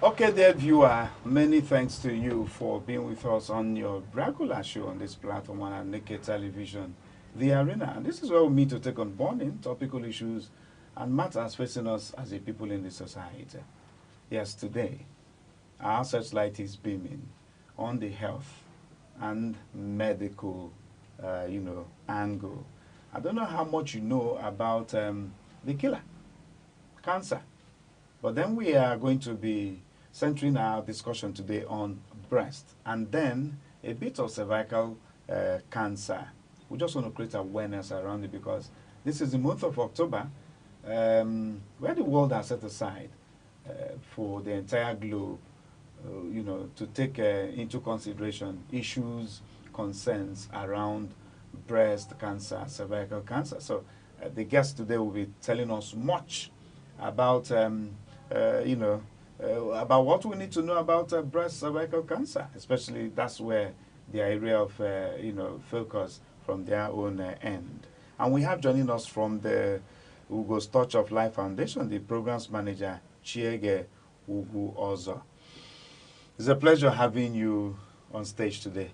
Okay, dear viewer, many thanks to you for being with us on your regular show on this platform on Aneke Television, The Arena. And this is where we meet to take on burning topical issues and matters facing us as a people in the society. Yes, today, our searchlight is beaming on the health and medical, angle. I don't know how much you know about the killer, cancer. But then we are going to be centering our discussion today on breast and then a bit of cervical cancer. We just want to create awareness around it because this is the month of October where the world has set aside for the entire globe, to take into consideration issues, concerns around breast cancer, cervical cancer. So the guest today will be telling us much about about what we need to know about breast cervical cancer, especially that's where the area of focus from their own end. And we have joining us from the Ugo's Touch of Life Foundation, the programs manager Chiege Ugu Ozo. It's a pleasure having you on stage today.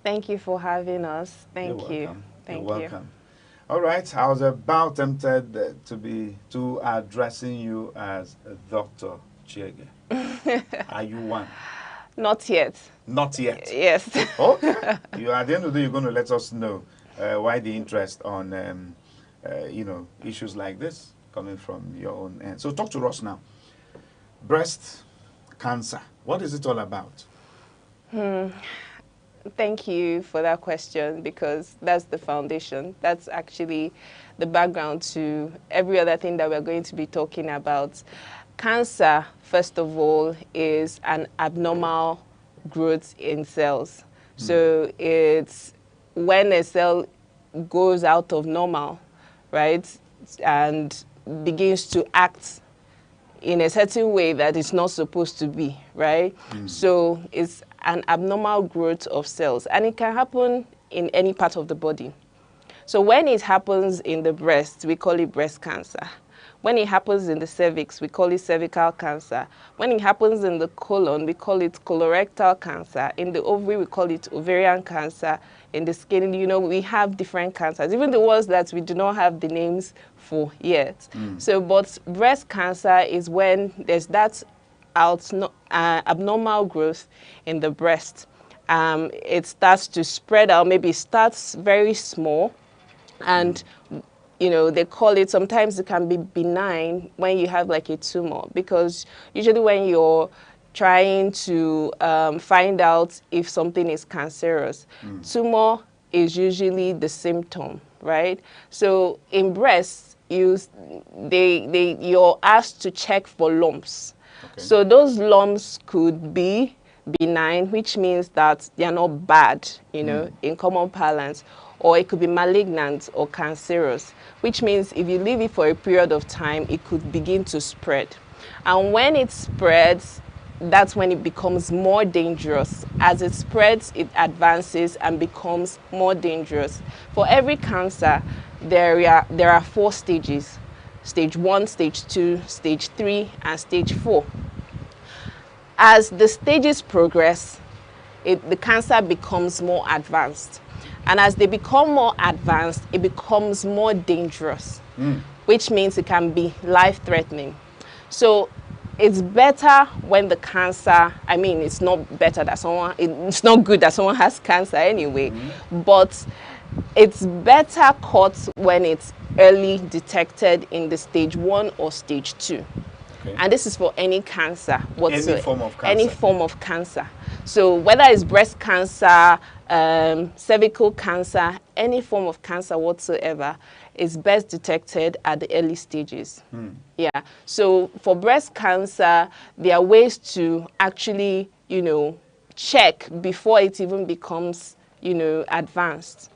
Thank you for having us. You're Thank you. welcome. Thank You're you. welcome. All right, I was about tempted to addressing you as Dr. Chiege. Are you one? Not yet. Not yet. Yes. Okay. At the end of the day, you're going to let us know why the interest on issues like this coming from your own end. So talk to us now. Breast cancer. What is it all about? Thank you for that question because that's the foundation. That's actually the background to every other thing that we're going to be talking about. Cancer, first of all, is an abnormal growth in cells. So it's when a cell goes out of normal, right, and begins to act in a certain way that it's not supposed to be, right? So it's an abnormal growth of cells, and it can happen in any part of the body. So when it happens in the breast, we call it breast cancer. When it happens in the cervix, we call it cervical cancer. When it happens in the colon, we call it colorectal cancer. In the ovary, we call it ovarian cancer. In the skin, we have different cancers, even the ones that we do not have the names for yet. So, but breast cancer is when there's that abnormal growth in the breast. It starts to spread out, maybe it starts very small, and they call it, sometimes it can be benign when you have like a tumor, because usually when you're trying to find out if something is cancerous, tumor is usually the symptom, right? So in breast, you're asked to check for lumps. Okay. So those lumps could be benign, which means that they are not bad, in common parlance, or it could be malignant or cancerous, which means if you leave it for a period of time, it could begin to spread. And when it spreads, that's when it becomes more dangerous. As it spreads, it advances and becomes more dangerous. For every cancer, there are 4 stages: stage 1, stage 2, stage 3, and stage 4. As the stages progress, the cancer becomes more advanced. And as they become more advanced, it becomes more dangerous, which means it can be life-threatening. So it's better when the cancer, it's not better that it's not good that someone has cancer anyway, but it's better caught when it's early detected in the stage 1 or stage 2. Okay. And this is for any cancer whatsoever. Any form of cancer. Any form of cancer. So whether it's breast cancer, cervical cancer, any form of cancer whatsoever, is best detected at the early stages. Yeah. So for breast cancer, there are ways to actually, check before it even becomes, advanced.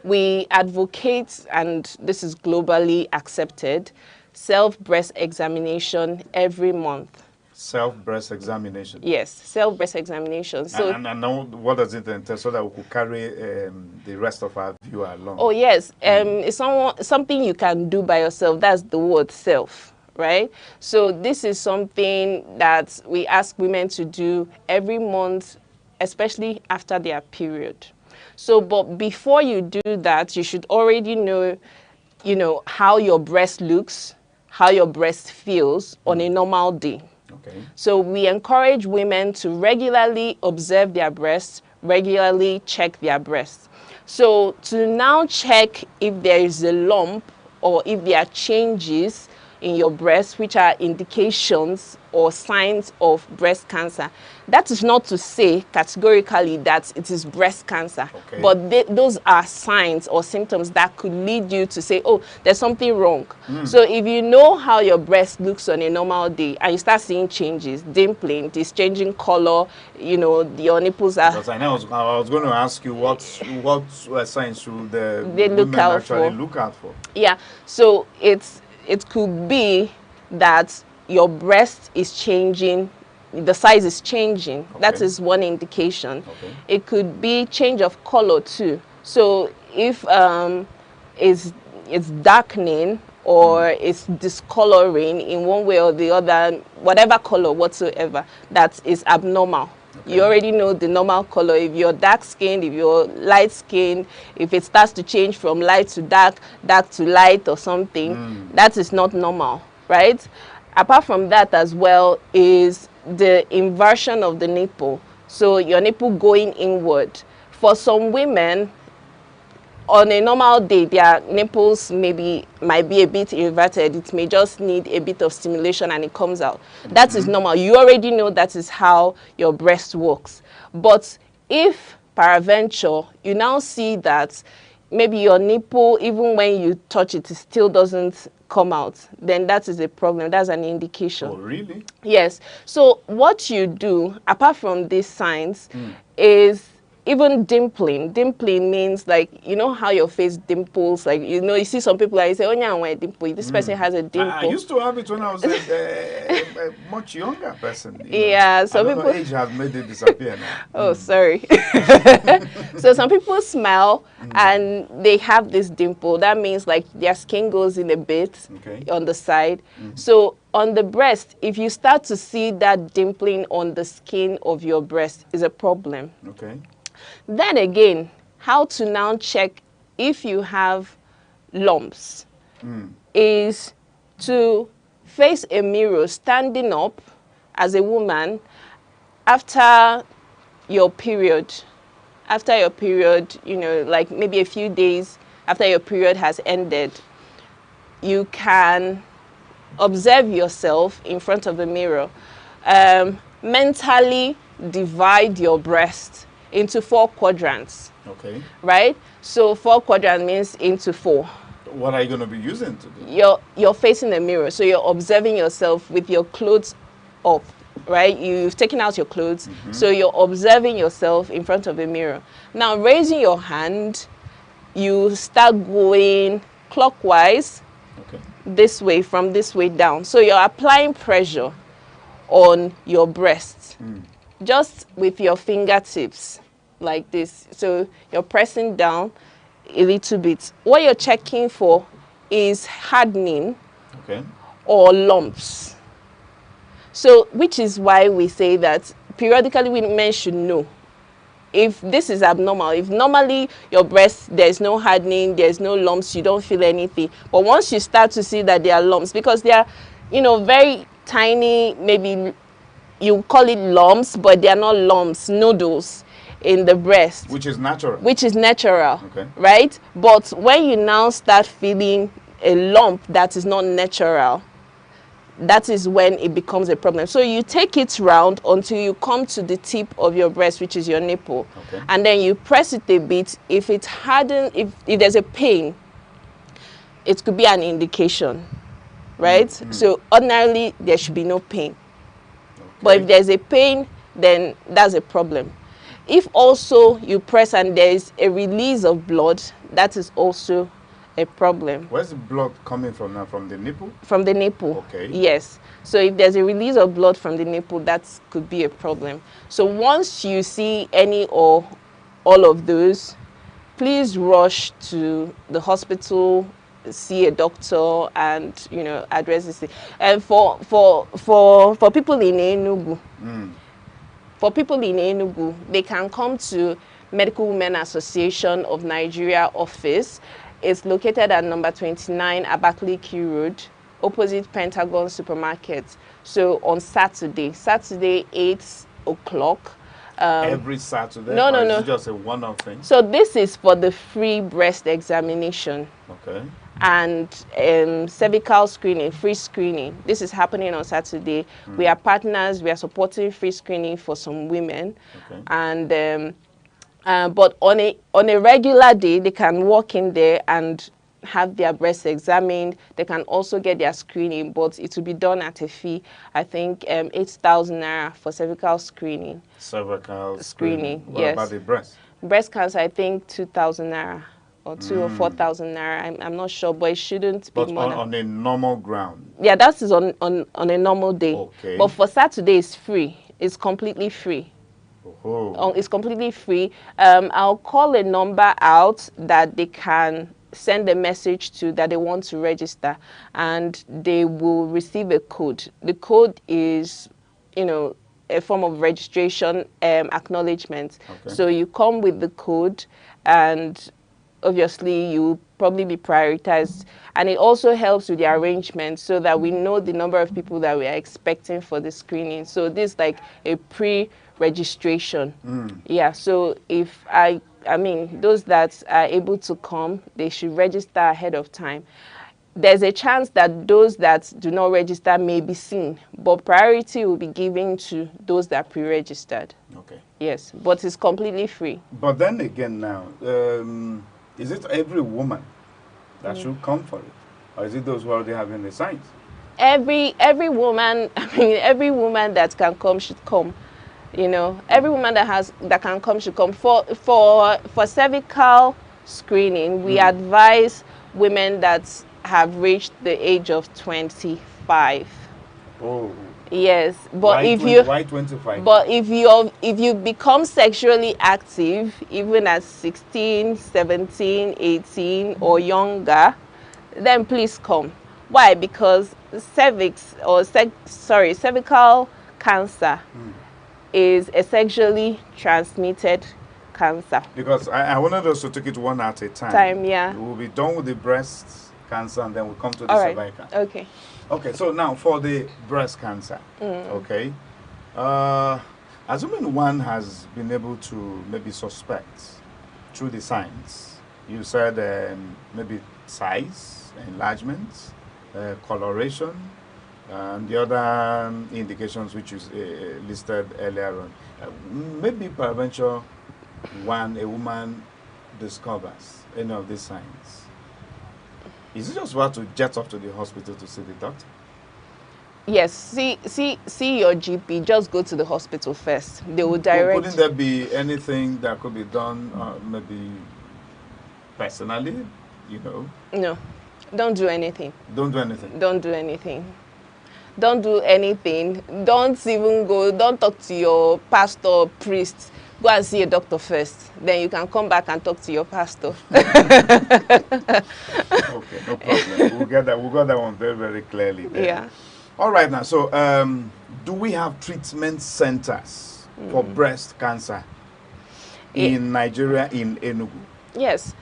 We advocate, and this is globally accepted, self-breast examination every month. Self-breast examination. Yes, self-breast examination. So, and now what does it entail so that we could carry the rest of our view along? oh yes, it's something you can do by yourself. That's the word self, right? So this is something that we ask women to do every month, especially after their period. So, but before you do that, you should already know, how your breast looks, how your breast feels on a normal day. Okay. So we encourage women to regularly observe their breasts, regularly check their breasts. So to now check if there is a lump or if there are changes in your breast, which are indications or signs of breast cancer. That is not to say categorically that it is breast cancer, Okay. but those are signs or symptoms that could lead you to say, oh, there's something wrong. So if you know how your breast looks on a normal day and you start seeing changes, dimpling, it's changing color, your nipples are... Because I was going to ask you what signs should the They look women out actually for. look out for? Yeah, so it could be that your breast is changing, the size is changing. Okay. That is one indication. Okay. It could be change of color too. So if it's darkening or it's discoloring in one way or the other, whatever color whatsoever, that is abnormal. Okay. You already know the normal color. If you're dark skinned, if you're light skinned, if it starts to change from light to dark, dark to light or something, that is not normal, right? Apart from that as well is the inversion of the nipple. So your nipple going inward. For some women, on a normal day, their nipples might be a bit inverted. It may just need a bit of stimulation and it comes out. That is normal. You already know that is how your breast works. But if peradventure, you now see that maybe your nipple, even when you touch it, it still doesn't come out, then that is a problem. That's an indication. Oh, really? Yes. So what you do, apart from these signs, is even dimpling. Dimpling means, like, you know how your face dimples, like, you see some people, like, you say, oh, yeah, I dimple. This person has a dimple. I used to have it when I was a much younger person. Yeah, some I don't people... know, age has made it disappear now. Oh, sorry. So some people smile and they have this dimple. That means like their skin goes in a bit on the side. So on the breast, if you start to see that dimpling on the skin of your breast, is a problem. Okay. Then again, how to now check if you have lumps is to face a mirror standing up as a woman after your period. After your period, like maybe a few days after your period has ended, you can observe yourself in front of the mirror. Mentally divide your breast into 4 quadrants. Okay. Right? So 4 quadrants means into 4. What are you going to be using to do? You're facing the mirror, so you're observing yourself with your clothes up, right? You've taken out your clothes, so you're observing yourself in front of the mirror. Now, raising your hand, you start going clockwise, this way, from this way down. So you're applying pressure on your breast, just with your fingertips, like this. So you're pressing down a little bit. What you're checking for is hardening or lumps. So, which is why we say that periodically women should know if this is abnormal. If normally your breast, there's no hardening, there's no lumps, you don't feel anything. But once you start to see that there are lumps, because they are, very tiny, maybe you call it lumps, but they are not lumps, nodules in the breast. Which is natural. Which is natural, right? But when you now start feeling a lump that is not natural, that is when it becomes a problem. So you take it round until you come to the tip of your breast, which is your nipple. And then you press it a bit. If it hardens, if there's a pain, it could be an indication, right? So ordinarily, there should be no pain. But if there's a pain, then that's a problem. If also you press and there is a release of blood, that is also a problem. Where's the blood coming from now? From the nipple? From the nipple. Okay. Yes. So if there's a release of blood from the nipple, that could be a problem. So once you see any or all of those, please rush to the hospital see a doctor and, you know, address this thing. And for people in Enugu, they can come to Medical Women Association of Nigeria office. It's located at number 29 Abakaliki Road, opposite Pentagon Supermarket. So on Saturday 8 o'clock. Every Saturday? No, or no, is no. it just a one-off thing? So this is for the free breast examination. Okay. And cervical screening, free screening. This is happening on Saturday. We are partners. We are supporting free screening for some women. Okay. And but on a regular day, they can walk in there and have their breasts examined. They can also get their screening, but it will be done at a fee. I think 8,000 naira for cervical screening. Cervical Screening, What yes. about the breast? Breast cancer, I think 2,000 naira or 2 or 4,000 naira. I'm not sure, but it shouldn't be But more than. on a normal ground? Yeah, that is on a normal day. Okay. But for Saturday, it's free. It's completely free. Oh. It's completely free. I'll call a number out that they can send a message to that they want to register, and they will receive a code. The code is, you know, a form of registration acknowledgement. Okay. So you come with the code, and obviously you probably be prioritized, and it also helps with the arrangement so that we know the number of people that we are expecting for the screening. So this is like a pre-registration. Yeah, so if I mean those that are able to come, they should register ahead of time. There's a chance that those that do not register may be seen, but priority will be given to those that pre-registered. Okay. Yes, but it's completely free. But then again now, is it every woman that should come for it? Or is it those who already having the signs? Every woman, I mean, every woman that can come should come. You know, every woman that can come should come. For cervical screening, we advise women that have reached the age of 25. Oh. Yes, but Why 25? But if you become sexually active even at 16, 17, 18 or younger, then please come. Why? Because cervical cancer is a sexually transmitted cancer. Because I wanted us to take it one at a time. Yeah. We'll be done with the breast cancer and then we'll come to the All right. cervical. Okay. Okay, so now for the breast cancer, okay, assuming one has been able to maybe suspect through the signs, you said maybe size, enlargement, coloration, and the other indications which is listed earlier on. Maybe peradventure a woman discovers any of these signs. Is it just about to jet off to the hospital to see the doctor? Yes, see your GP. Just go to the hospital first. They will direct. Wouldn't there be anything that could be done, maybe personally, you know? No, don't do anything. Don't do anything. Don't do anything. Don't do anything. Don't even go. Don't talk to your pastor or priest. Go and see a doctor first. Then you can come back and talk to your pastor. Okay, no problem. We'll get that one very, very clearly there. Yeah. All right now, so do we have treatment centers for breast cancer in Nigeria, in Enugu? Yes.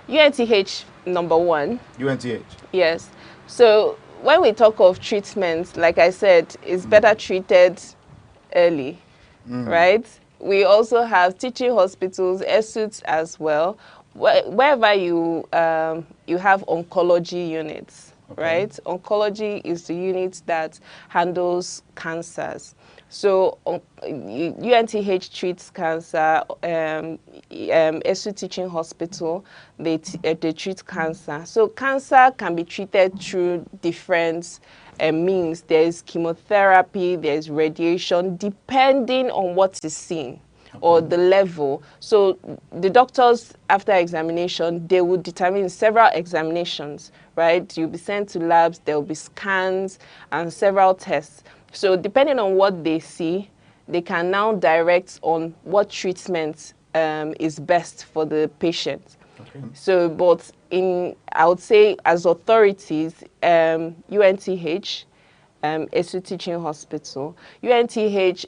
UNTH number 1. UNTH? Yes. So when we talk of treatment, like I said, it's better treated early, right? We also have teaching hospitals, ESUTs as well, wherever you have oncology units, right? Oncology is the unit that handles cancers. So UNTH treats cancer, ESU Teaching Hospital, they treat cancer. So cancer can be treated through different means. There's chemotherapy, there's radiation, depending on what is seen or the level. So the doctors, after examination, they will determine several examinations, right? You'll be sent to labs, there will be scans and several tests. So depending on what they see, they can now direct on what treatment is best for the patient. Okay. So, but I would say as authorities, UNTH, ESU Teaching Hospital, UNTH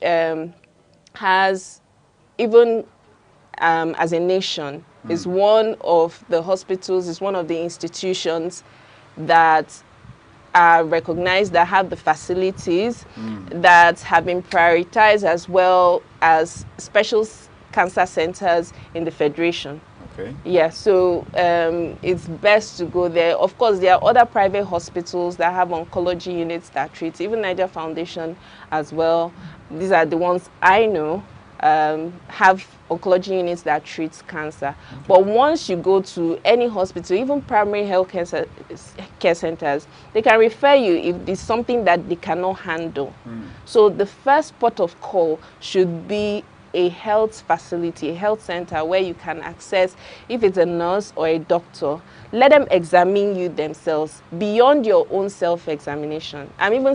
has, even as a nation, is one of the hospitals, is one of the institutions that are recognized, that have the facilities, that have been prioritized, as well as special cancer centers in the Federation. Okay. Yeah, so it's best to go there. Of course, there are other private hospitals that have oncology units that treat, even Niger Foundation as well. These are the ones I know have oncology units that treats cancer. Okay. But once you go to any hospital, even primary health care centers, they can refer you if it's something that they cannot handle. So the first port of call should be a health facility, a health center where you can access, if it's a nurse or a doctor, let them examine you themselves beyond your own self-examination. I'm even